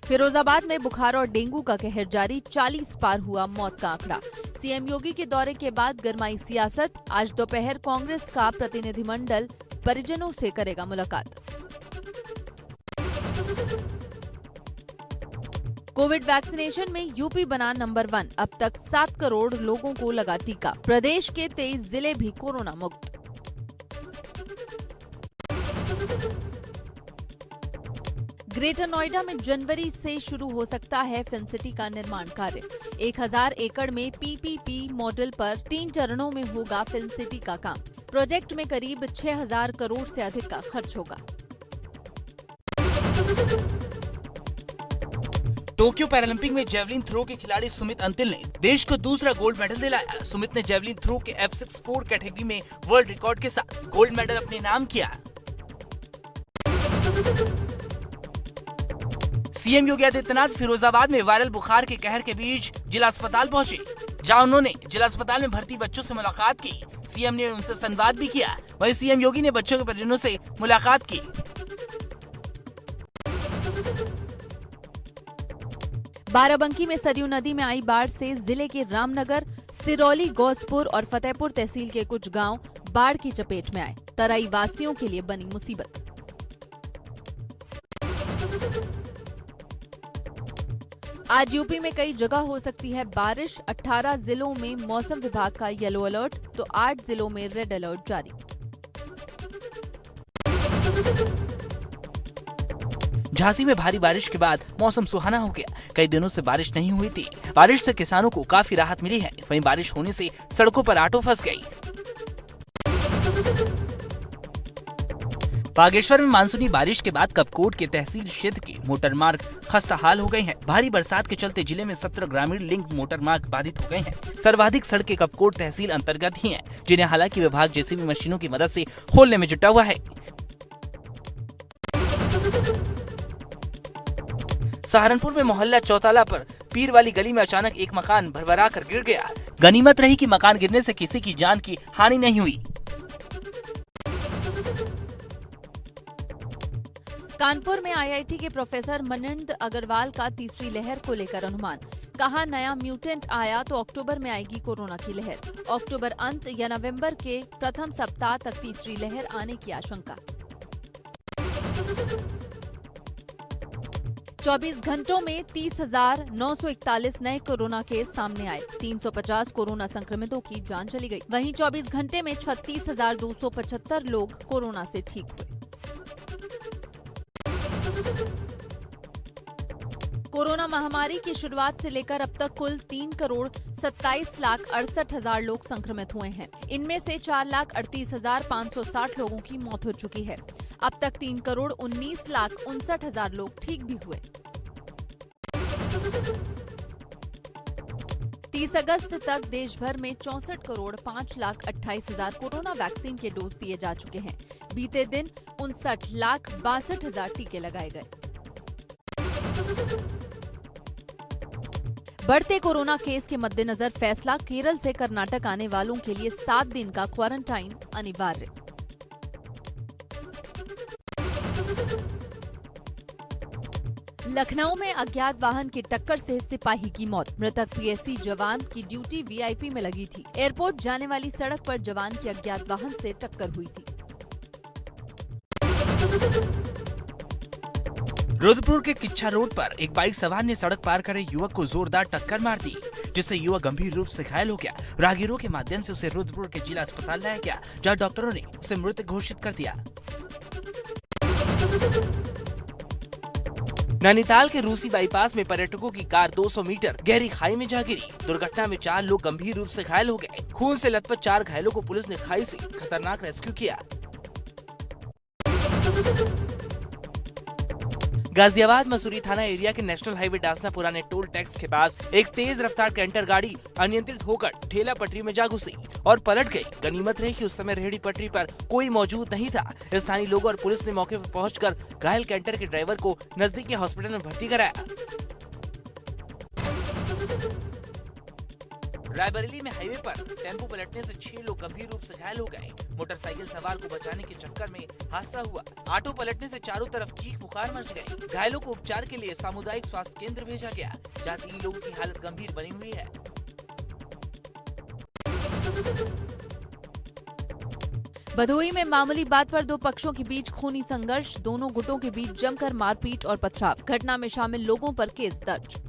फिरोजाबाद में बुखार और डेंगू का कहर जारी, 40 पार हुआ मौत का आंकड़ा। सीएम योगी के दौरे के बाद गरमाई सियासत। आज दोपहर कांग्रेस का प्रतिनिधिमंडल परिजनों से करेगा मुलाकात। कोविड वैक्सीनेशन में यूपी बना नंबर 1। अब तक 7 करोड़ लोगों को लगा टीका। प्रदेश के 23 जिले भी कोरोना मुक्त। ग्रेटर नोएडा में जनवरी से शुरू हो सकता है फिल्म सिटी का निर्माण कार्य। 1000 एकड़ में पीपीपी मॉडल पर 3 चरणों में होगा फिल्म सिटी का काम। प्रोजेक्ट में करीब 6000 करोड़ से अधिक का खर्च होगा। टोक्यो पैरालंपिक में जेवलिन थ्रो के खिलाड़ी सुमित अंतिल ने देश को दूसरा गोल्ड मेडल दिलाया। सुमित ने जेवलिन थ्रो के F64 कैटेगरी में वर्ल्ड रिकॉर्ड के साथ गोल्ड मेडल अपने नाम किया। सीएम योगी आदित्यनाथ फिरोजाबाद में वायरल बुखार के कहर के बीच जिला अस्पताल पहुंचे, जहां उन्होंने जिला अस्पताल में भर्ती बच्चों से मुलाकात की। सीएम ने उनसे संवाद भी किया। वहीं सीएम योगी ने बच्चों के परिजनों से मुलाकात की। बाराबंकी में सरयू नदी में आई बाढ़ से जिले के रामनगर, सिरौली, गौसपुर और फतेहपुर तहसील के कुछ गांव बाढ़ की चपेट में आए। तराई वासियों के लिए बनी मुसीबत। आज यूपी में कई जगह हो सकती है बारिश। 18 जिलों में मौसम विभाग का येलो अलर्ट, तो 8 जिलों में रेड अलर्ट जारी। झांसी में भारी बारिश के बाद मौसम सुहाना हो गया। कई दिनों से बारिश नहीं हुई थी। बारिश से किसानों को काफी राहत मिली है। वहीं बारिश होने से सड़कों पर ऑटो फंस गई। बागेश्वर में मानसूनी बारिश के बाद कपकोट के तहसील क्षेत्र के मोटर मार्ग खस्ता हाल हो गए हैं। भारी बरसात के चलते जिले में 17 ग्रामीण लिंक मोटर मार्ग बाधित हो गए हैं। सर्वाधिक सड़कें कपकोट तहसील अंतर्गत ही हैं, जिन्हें हालांकि विभाग जेसीबी मशीनों की मदद से खोलने में जुटा हुआ है। सहारनपुर में मोहल्ला चौताला पर पीर वाली गली में अचानक एक मकान भरभरा कर गिर गया। गनीमत रही कि मकान गिरने से किसी की जान की हानि नहीं हुई। कानपुर में आईआईटी के प्रोफेसर मनिंद अग्रवाल का तीसरी लहर को लेकर अनुमान। कहा, नया म्यूटेंट आया तो अक्टूबर में आएगी कोरोना की लहर। अक्टूबर अंत या नवंबर के प्रथम सप्ताह तक तीसरी लहर आने की आशंका। 24 घंटों में 30,941 नए कोरोना केस सामने आए। 350 कोरोना संक्रमितों की जान चली गई। वहीं 24 घंटे में 36,275 लोग कोरोना से ठीक हुए। कोरोना महामारी की शुरुआत से लेकर अब तक कुल 3,27,68,000 लोग संक्रमित हुए हैं। इनमें से 4,38,560 लोगों की मौत हो चुकी है। अब तक 3,19,59,000 लोग ठीक भी हुए। 30 अगस्त तक देश भर में 64,05,28,000 कोरोना वैक्सीन के डोज दिए जा चुके हैं। बीते दिन 59,62,000 टीके लगाए गए। बढ़ते कोरोना केस के मद्देनजर फैसला, केरल से कर्नाटक आने वालों के लिए 7 दिन का क्वारंटाइन अनिवार्य। लखनऊ में अज्ञात वाहन की टक्कर से सिपाही की मौत। मृतक पीएससी जवान की ड्यूटी वीआईपी में लगी थी। एयरपोर्ट जाने वाली सड़क पर जवान की अज्ञात वाहन से टक्कर हुई थी। रुद्रपुर के किच्छा रोड पर एक बाइक सवार ने सड़क पार कर रहे युवक को जोरदार टक्कर मार दी, जिससे युवक गंभीर रूप से घायल हो गया। राहगीरों के माध्यम से उसे रुद्रपुर के जिला अस्पताल लाया गया, जहां डॉक्टरों ने उसे मृत घोषित कर दिया। नैनीताल के रूसी बाईपास में पर्यटकों की कार 200 मीटर गहरी खाई में जा गिरी। दुर्घटना में 4 लोग गंभीर रूप से घायल हो गए। खून से लथपथ 4 घायलों को पुलिस ने खाई से खतरनाक रेस्क्यू किया। गाजियाबाद मसूरी थाना एरिया के नेशनल हाईवे डासना पुराने टोल टैक्स के पास एक तेज रफ्तार कैंटर गाड़ी अनियंत्रित होकर ठेला पटरी में जा घुसी और पलट गई। गनीमत रही कि उस समय रेहड़ी पटरी पर कोई मौजूद नहीं था। स्थानीय लोगों और पुलिस ने मौके पर पहुंचकर घायल कैंटर के ड्राइवर को नजदीकी हॉस्पिटल में भर्ती कराया। रायबरेली में हाईवे पर टेम्पो पलटने से 6 लोग गंभीर रूप से घायल हो गए। मोटरसाइकिल सवार को बचाने के चक्कर में हादसा हुआ। ऑटो पलटने से चारों तरफ चीख पुकार मच गई। घायलों को उपचार के लिए सामुदायिक स्वास्थ्य केंद्र भेजा गया, जहां 3 लोगों की हालत गंभीर बनी हुई है। भदोही में मामूली बात पर दो पक्षों के बीच खूनी संघर्ष, दोनों गुटों के बीच जमकर मारपीट और पथराव। घटना में शामिल लोगों पर केस दर्ज।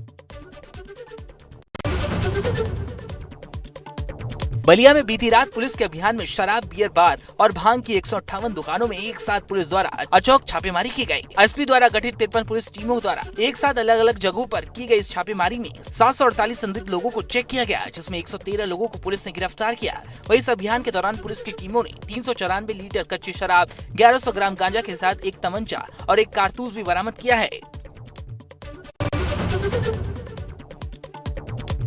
बलिया में बीती रात पुलिस के अभियान में शराब, बियर बार और भांग की 158 दुकानों में एक साथ पुलिस द्वारा अचौक छापेमारी की गई। एसपी द्वारा गठित 53 पुलिस टीमों द्वारा एक साथ अलग अलग जगहों पर की गई इस छापेमारी में 748 संदिग्ध लोगों को चेक किया गया, जिसमें 113 लोगों को पुलिस ने गिरफ्तार किया। वहीं इस अभियान के दौरान पुलिस की टीमों ने 394 लीटर कच्ची शराब, 1100 ग्राम गांजा के साथ एक तमंचा और एक कारतूस भी बरामद किया है।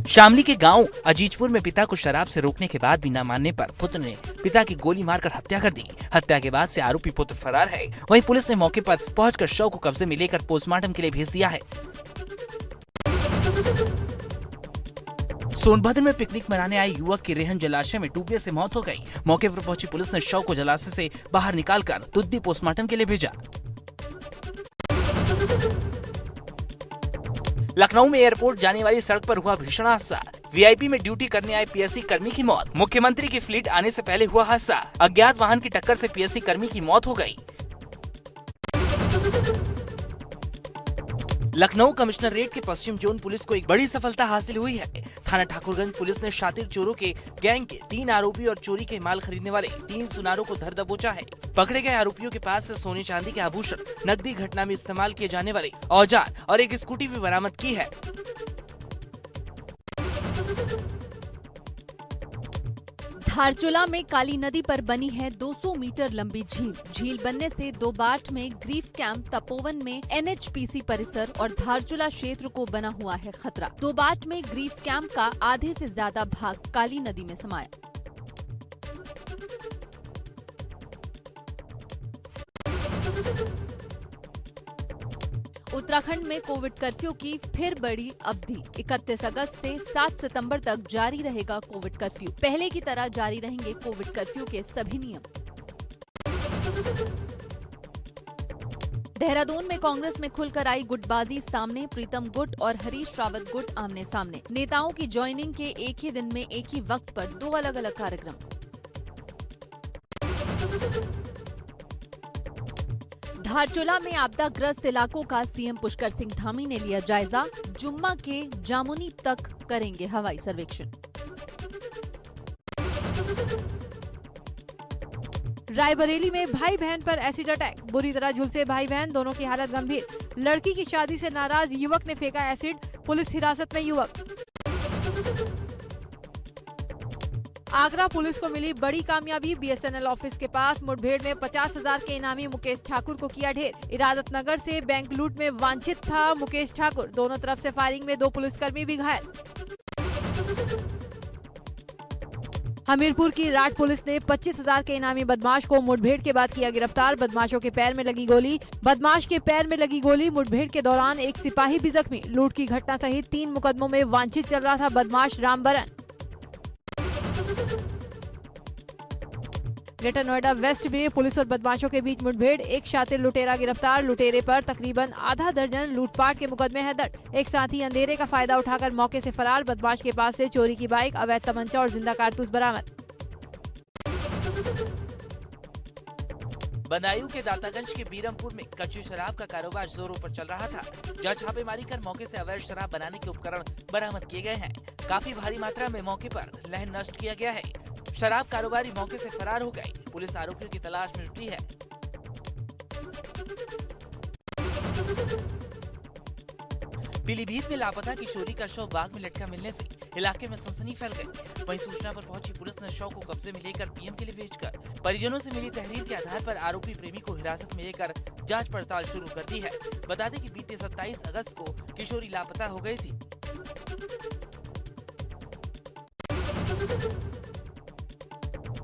शामली के गांव अजीजपुर में पिता को शराब से रोकने के बाद भी न मानने पर पुत्र ने पिता की गोली मारकर हत्या कर दी। हत्या के बाद से आरोपी पुत्र फरार है। वहीं पुलिस ने मौके पर पहुंचकर शव को कब्जे में लेकर पोस्टमार्टम के लिए भेज दिया है। सोनभद्र में पिकनिक मनाने आए युवक की रेहन जलाशय में डूबने से मौत हो गई। मौके पर पहुंची पुलिस ने शव को जलाशय से बाहर निकालकर तुद्दी पोस्टमार्टम के लिए भेजा। लखनऊ में एयरपोर्ट जाने वाली सड़क पर हुआ भीषण हादसा। वीआईपी में ड्यूटी करने आए पीएससी कर्मी की मौत। मुख्यमंत्री की फ्लीट आने से पहले हुआ हादसा। अज्ञात वाहन की टक्कर से पीएससी कर्मी की मौत हो गई। लखनऊ कमिश्नरेट के पश्चिम जोन पुलिस को एक बड़ी सफलता हासिल हुई है। थाना ठाकुरगंज पुलिस ने शातिर चोरों के गैंग के 3 आरोपी और चोरी के माल खरीदने वाले 3 सुनारों को धर दबोचा है। पकड़े गए आरोपियों के पास से सोने चांदी के आभूषण, नकदी, घटना में इस्तेमाल किए जाने वाले औजार और एक स्कूटी भी बरामद की है। धारचूला में काली नदी पर बनी है 200 मीटर लंबी झील। झील बनने से दोबाट में ग्रीफ कैंप, तपोवन में एनएचपीसी परिसर और धारचूला क्षेत्र को बना हुआ है खतरा। दोबाट में ग्रीफ कैंप का आधे से ज्यादा भाग काली नदी में समाया। उत्तराखंड में कोविड कर्फ्यू की फिर बड़ी अवधि। 31 अगस्त से 7 सितंबर तक जारी रहेगा कोविड कर्फ्यू। पहले की तरह जारी रहेंगे कोविड कर्फ्यू के सभी नियम। देहरादून में कांग्रेस में खुलकर आई गुटबाजी सामने। प्रीतम गुट और हरीश रावत गुट आमने सामने। नेताओं की ज्वाइनिंग के एक ही दिन में एक ही वक्त पर 2 अलग अलग कार्यक्रम। धारचूला में आपदाग्रस्त इलाकों का सीएम पुष्कर सिंह धामी ने लिया जायजा। जुम्मा के जामुनी तक करेंगे हवाई सर्वेक्षण। रायबरेली में भाई बहन पर एसिड अटैक। बुरी तरह झुलसे भाई बहन, दोनों की हालत गंभीर। लड़की की शादी से नाराज युवक ने फेंका एसिड। पुलिस हिरासत में युवक। आगरा पुलिस को मिली बड़ी कामयाबी। बीएसएनएल ऑफिस के पास मुठभेड़ में 50,000 के इनामी मुकेश ठाकुर को किया ढेर। इरादत नगर से बैंक लूट में वांछित था मुकेश ठाकुर। दोनों तरफ से फायरिंग में 2 पुलिसकर्मी भी घायल। हमीरपुर की राठ पुलिस ने 25,000 के इनामी बदमाश को मुठभेड़ के बाद किया गिरफ्तार। बदमाशों के पैर में लगी गोली। बदमाश के पैर में लगी गोली। मुठभेड़ के दौरान एक सिपाही भी जख्मी। लूट की घटना सहित 3 मुकदमों में वांछित चल रहा था बदमाश रामबरन। ग्रेटर नोएडा वेस्ट में पुलिस और बदमाशों के बीच मुठभेड़। एक शातिर लुटेरा गिरफ्तार। लुटेरे पर तकरीबन आधा दर्जन लूटपाट के मुकदमे हैं दर्ज। एक साथी अंधेरे का फायदा उठाकर मौके से फरार। बदमाश के पास से चोरी की बाइक, अवैध तमंचा और जिंदा कारतूस बरामद। बदायूं के दातागंज के बीरमपुर में कच्ची शराब का कारोबार जोरों पर चल रहा था, जहां छापेमारी कर मौके से अवैध शराब बनाने के उपकरण बरामद किए गए हैं। काफी भारी मात्रा में मौके पर लहन नष्ट किया गया है। शराब कारोबारी मौके से फरार हो गए। पुलिस आरोपियों की तलाश में जुटी है। पीलीभीत में लापता किशोरी का शव बाग में लटका मिलने से इलाके में सनसनी फैल गई। वहीं सूचना पर पहुंची पुलिस ने शव को कब्जे में लेकर पीएम के लिए भेजकर परिजनों से मिली तहरीर के आधार पर आरोपी प्रेमी को हिरासत में लेकर जांच पड़ताल शुरू कर दी है। बता दें कि बीते 27 अगस्त को किशोरी लापता हो गई थी।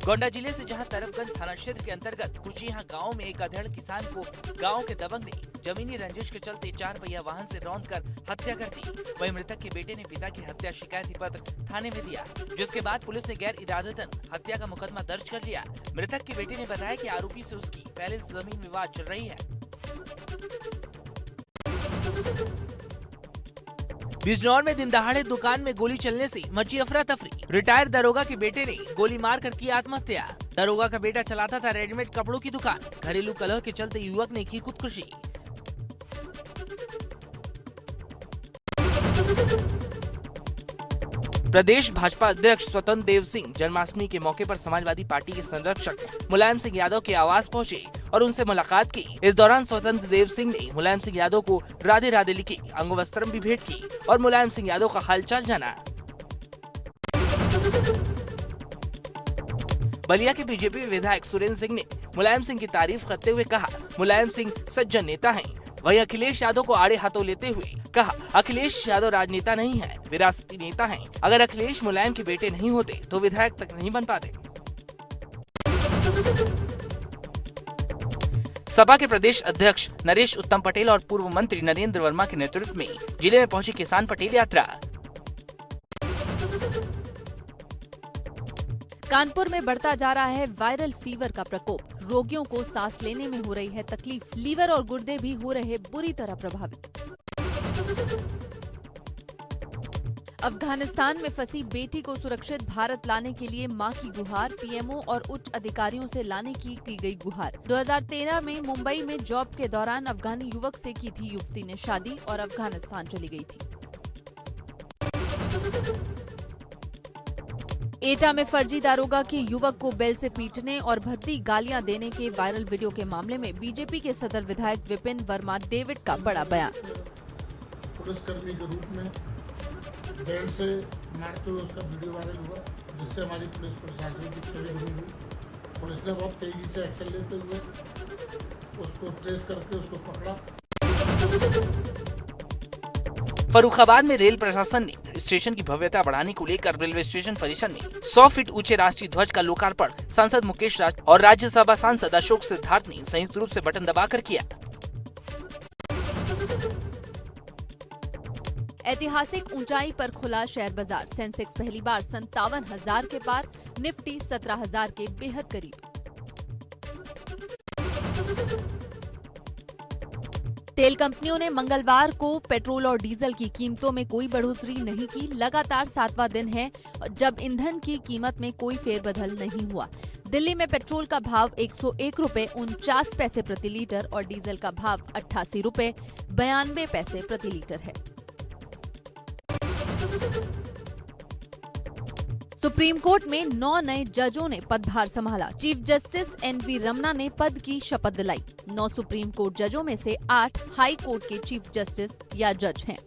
गोंडा जिले से जहां तरफगंज थाना क्षेत्र के अंतर्गत कुचिया गांव में एक अधेड़ किसान को गांव के दबंग ने जमीनी रंजिश के चलते 4 पहिया वाहन से रौंदकर हत्या कर दी। वहीं मृतक के बेटे ने पिता की हत्या शिकायती पत्र थाने में दिया, जिसके बाद पुलिस ने गैर इरादतन हत्या का मुकदमा दर्ज कर लिया। मृतक के बेटे ने बताया कि आरोपी से उसकी पहले से जमीन विवाद चल रही है। बिजनौर में दिन दहाड़े दुकान में गोली चलने से मची अफरा तफरी। रिटायर्ड दरोगा के बेटे ने गोली मारकर की आत्महत्या। दरोगा का बेटा चलाता था रेडीमेड कपड़ों की दुकान। घरेलू कलह के चलते युवक ने की खुदकुशी। प्रदेश भाजपा अध्यक्ष स्वतंत्र देव सिंह जन्माष्टमी के मौके पर समाजवादी पार्टी के संरक्षक मुलायम सिंह यादव के आवास पहुंचे और उनसे मुलाकात की। इस दौरान स्वतंत्र देव सिंह ने मुलायम सिंह यादव को राधे राधे लिखी, अंगवस्त्रम भी भेंट की और मुलायम सिंह यादव का हालचाल जाना। बलिया के बीजेपी विधायक सुरेंद्र सिंह ने मुलायम सिंह की तारीफ करते हुए कहा, मुलायम सिंह सज्जन नेता हैं। वहीं अखिलेश यादव को आड़े हाथों लेते हुए कहा, अखिलेश यादव राजनेता नहीं है, विरासती नेता हैं। अगर अखिलेश मुलायम के बेटे नहीं होते तो विधायक तक नहीं बन पाते। सपा के प्रदेश अध्यक्ष नरेश उत्तम पटेल और पूर्व मंत्री नरेंद्र वर्मा के नेतृत्व में जिले में पहुंची किसान पटेल यात्रा। कानपुर में बढ़ता जा रहा है वायरल फीवर का प्रकोप। रोगियों को सांस लेने में हो रही है तकलीफ। लीवर और गुर्दे भी हो रहे बुरी तरह प्रभावित। अफगानिस्तान में फंसी बेटी को सुरक्षित भारत लाने के लिए मां की गुहार। पीएमओ और उच्च अधिकारियों से लाने की गई गुहार। 2013 में मुंबई में जॉब के दौरान अफगानी युवक से की थी युवती ने शादी और अफगानिस्तान चली गई थी। एटा में फर्जी दारोगा के युवक को बेल्ट से पीटने और भद्दी गालियां देने के वायरल वीडियो के मामले में बीजेपी के सदर विधायक विपिन वर्मा डेविड का बड़ा बयान। पुलिसकर्मी के रूप में बेल्ट से मारते हुए उसका वीडियो वायरल हुआ, जिससे हमारी पुलिस प्रशासन की छवि बनी हुई। पुलिस ने बहुत तेजी से एक्शन लेते हुए उसको ट्रेस करके उसको पकड़ा। फर्रुखाबाद में रेल प्रशासन ने स्टेशन की भव्यता बढ़ाने को लेकर रेलवे स्टेशन परिसर में 100 फीट ऊंचे राष्ट्रीय ध्वज का लोकार्पण सांसद मुकेश राज और राज्यसभा सांसद अशोक सिद्धार्थ ने संयुक्त रूप से बटन दबाकर किया। ऐतिहासिक ऊंचाई पर खुला शेयर बाजार। सेंसेक्स पहली बार 57,000 के पार, निफ्टी 17,000 के बेहद करीब। तेल कंपनियों ने मंगलवार को पेट्रोल और डीजल की कीमतों में कोई बढ़ोतरी नहीं की। लगातार 7वां दिन है जब ईंधन की कीमत में कोई फेरबदल नहीं हुआ। दिल्ली में पेट्रोल का भाव 101 रुपए 49 पैसे प्रति लीटर और डीजल का भाव 88 रुपए 92 पैसे प्रति लीटर है। सुप्रीम कोर्ट में 9 नए जजों ने पदभार संभाला। चीफ जस्टिस एनवी रमना ने पद की शपथ दिलाई। 9 सुप्रीम कोर्ट जजों में से 8 हाई कोर्ट के चीफ जस्टिस या जज हैं।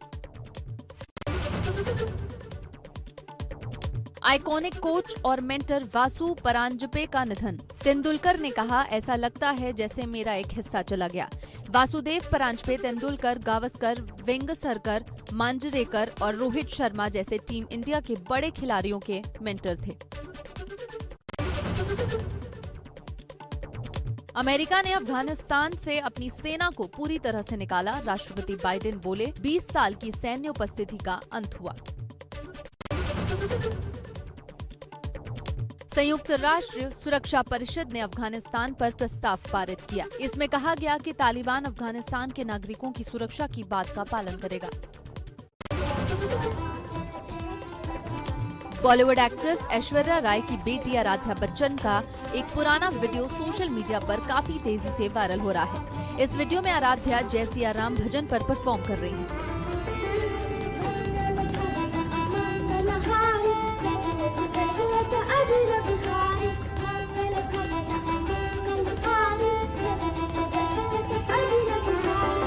आइकॉनिक कोच और मेंटर वासु परांजपे का निधन। तेंदुलकर ने कहा, ऐसा लगता है जैसे मेरा एक हिस्सा चला गया। वासुदेव परांजपे तेंदुलकर, गावस्कर, वेंगसरकर, मांजरेकर और रोहित शर्मा जैसे टीम इंडिया के बड़े खिलाड़ियों के मेंटर थे। अमेरिका ने अफगानिस्तान से अपनी सेना को पूरी तरह से निकाला। राष्ट्रपति बाइडेन बोले, 20 साल की सैन्य उपस्थिति का अंत हुआ। संयुक्त राष्ट्र सुरक्षा परिषद ने अफगानिस्तान पर प्रस्ताव पारित किया। इसमें कहा गया कि तालिबान अफगानिस्तान के नागरिकों की सुरक्षा की बात का पालन करेगा। बॉलीवुड एक्ट्रेस ऐश्वर्या राय की बेटी आराध्या बच्चन का एक पुराना वीडियो सोशल मीडिया पर काफी तेजी से वायरल हो रहा है। इस वीडियो में आराध्या जय सिया राम भजन पर परफॉर्म कर रही है।